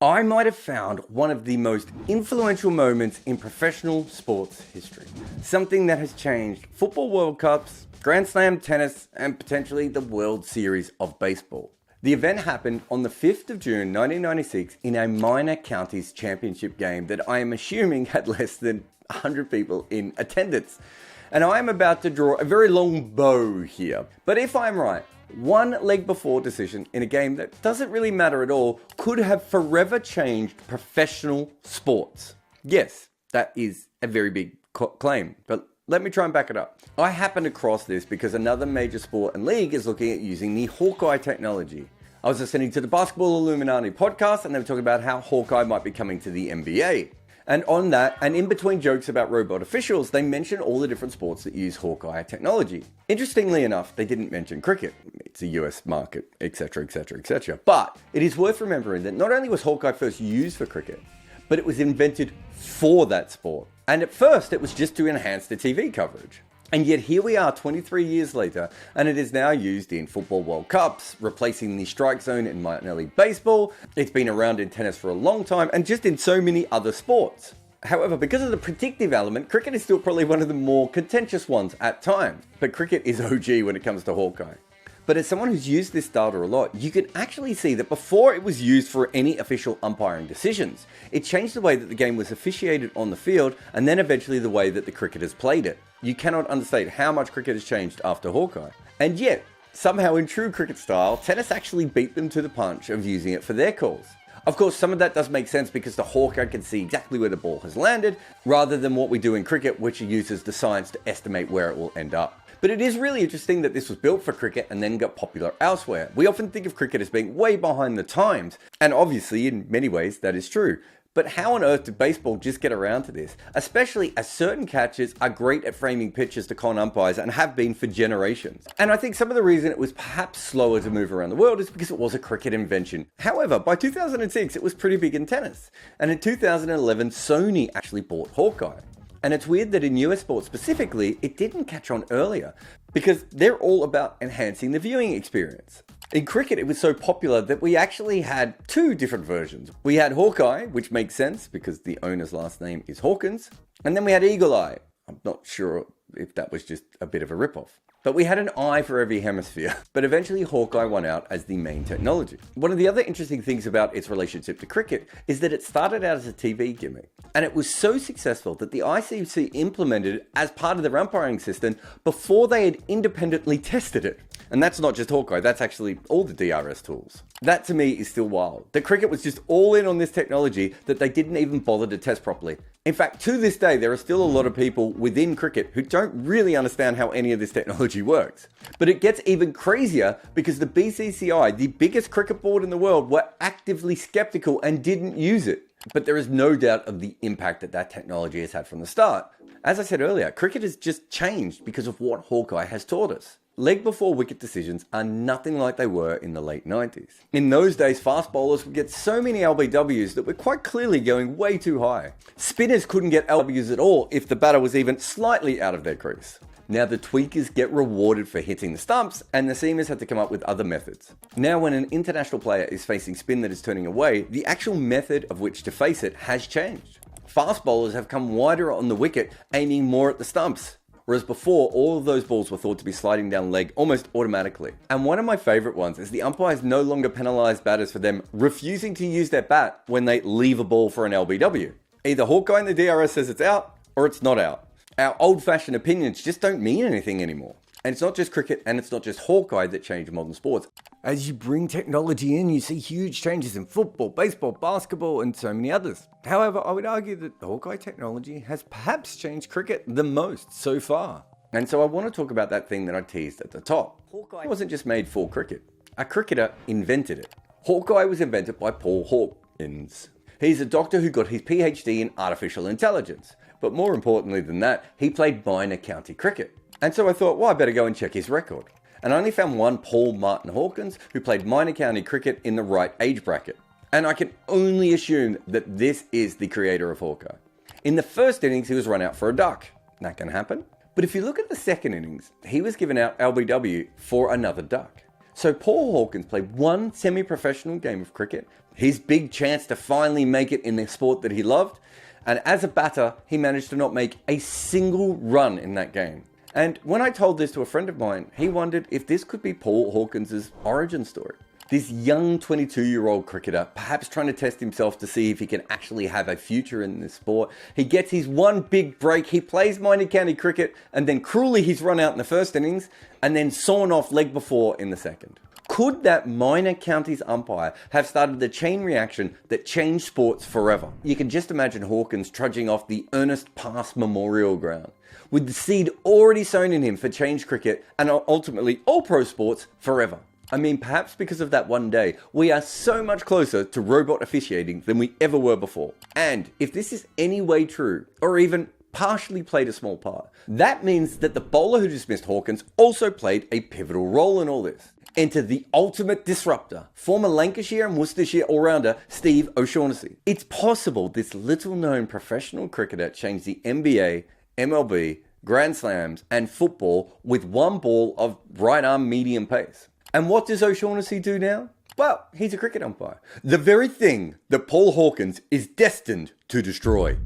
I might have found one of the most influential moments in professional sports history. Something that has changed football World Cups, Grand Slam tennis, and potentially the World Series of baseball. The event happened on the 5th of June 1996 in a minor counties championship game that I am assuming had less than 100 people in attendance. And I am about to draw a very long bow here. But if I'm right, one leg before decision in a game that doesn't really matter at all could have forever changed professional sports. Yes, that is a very big claim, but let me try and back it up. I happened across this because another major sport and league is looking at using the Hawkeye technology. I was listening to the Basketball Illuminati podcast and they were talking about how Hawkeye might be coming to the NBA. And on that, and in between jokes about robot officials, they mention all the different sports that use Hawkeye technology. Interestingly enough, they didn't mention cricket. It's a US market, etc, etc, etc. But it is worth remembering that not only was Hawkeye first used for cricket, but it was invented for that sport. And at first, it was just to enhance the TV coverage. And yet here we are 23 years later, and it is now used in football World Cups, replacing the strike zone in minor league baseball. It's been around in tennis for a long time, and just in so many other sports. However, because of the predictive element, cricket is still probably one of the more contentious ones at times. But cricket is OG when it comes to Hawkeye. But as someone who's used this data a lot, you can actually see that before it was used for any official umpiring decisions, it changed the way that the game was officiated on the field and then eventually the way that the cricketers played it. You cannot understate how much cricket has changed after Hawkeye. And yet, somehow in true cricket style, tennis actually beat them to the punch of using it for their calls. Of course, some of that does make sense because the Hawkeye can see exactly where the ball has landed, rather than what we do in cricket, which uses the science to estimate where it will end up. But it is really interesting that this was built for cricket and then got popular elsewhere. We often think of cricket as being way behind the times, and obviously in many ways that is true. But how on earth did baseball just get around to this? Especially as certain catchers are great at framing pitches to con umpires and have been for generations. And I think some of the reason it was perhaps slower to move around the world is because it was a cricket invention. However, by 2006 it was pretty big in tennis. And in 2011 Sony actually bought Hawkeye. And it's weird that in US sports specifically, it didn't catch on earlier because they're all about enhancing the viewing experience. In cricket, it was so popular that we actually had two different versions. We had Hawkeye, which makes sense because the owner's last name is Hawkins. And then we had Eagle Eye. I'm not sure if that was just a bit of a ripoff. But we had an eye for every hemisphere. But eventually Hawkeye won out as the main technology. One of the other interesting things about its relationship to cricket is that it started out as a TV gimmick. And it was so successful that the ICC implemented it as part of their umpiring system before they had independently tested it. And that's not just Hawkeye, that's actually all the DRS tools. That to me is still wild. The cricket was just all in on this technology that they didn't even bother to test properly. In fact, to this day, there are still a lot of people within cricket who don't really understand how any of this technology works. But it gets even crazier because the BCCI, the biggest cricket board in the world, were actively skeptical and didn't use it. But there is no doubt of the impact that that technology has had from the start. As I said earlier, cricket has just changed because of what Hawkeye has taught us. Leg before wicket decisions are nothing like they were in the late 90s. In those days, fast bowlers would get so many LBWs that were quite clearly going way too high. Spinners couldn't get LBWs at all if the batter was even slightly out of their crease. Now the tweakers get rewarded for hitting the stumps, and the seamers had to come up with other methods. Now when an international player is facing spin that is turning away, the actual method of which to face it has changed. Fast bowlers have come wider on the wicket, aiming more at the stumps. Whereas before, all of those balls were thought to be sliding down leg almost automatically. And one of my favourite ones is the umpires no longer penalise batters for them refusing to use their bat when they leave a ball for an LBW. Either Hawkeye in the DRS says it's out, or it's not out. Our old-fashioned opinions just don't mean anything anymore. And it's not just cricket and it's not just Hawkeye that changed modern sports. As you bring technology in, you see huge changes in football, baseball, basketball, and so many others. However, I would argue that the Hawkeye technology has perhaps changed cricket the most so far. And so I want to talk about that thing that I teased at the top. Hawkeye wasn't just made for cricket. A cricketer invented it. Hawkeye was invented by Paul Hawkins. He's a doctor who got his PhD in artificial intelligence. But more importantly than that, he played minor county cricket. And so I thought, well, I better go and check his record. And I only found one Paul Martin Hawkins who played minor county cricket in the right age bracket. And I can only assume that this is the creator of Hawkeye. In the first innings, he was run out for a duck. That can happen. But if you look at the second innings, he was given out LBW for another duck. So Paul Hawkins played one semi-professional game of cricket, his big chance to finally make it in the sport that he loved, and as a batter, he managed to not make a single run in that game. And when I told this to a friend of mine, he wondered if this could be Paul Hawkins' origin story. This young 22-year-old cricketer, perhaps trying to test himself to see if he can actually have a future in this sport. He gets his one big break, he plays minor county cricket, and then cruelly he's run out in the first innings, and then sawn off leg before in the second. Could that minor counties umpire have started the chain reaction that changed sports forever? You can just imagine Hawkins trudging off the Ernest Pass Memorial Ground, with the seed already sown in him for change cricket and ultimately all pro sports forever. I mean, perhaps because of that one day, we are so much closer to robot officiating than we ever were before. And if this is any way true, or even partially played a small part, that means that the bowler who dismissed Hawkins also played a pivotal role in all this. Enter the ultimate disruptor, former Lancashire and Worcestershire all-rounder Steve O'Shaughnessy. It's possible this little-known professional cricketer changed the NBA, MLB, Grand Slams, and football with one ball of right-arm medium pace. And what does O'Shaughnessy do now? Well, he's a cricket umpire. The very thing that Paul Hawkins is destined to destroy.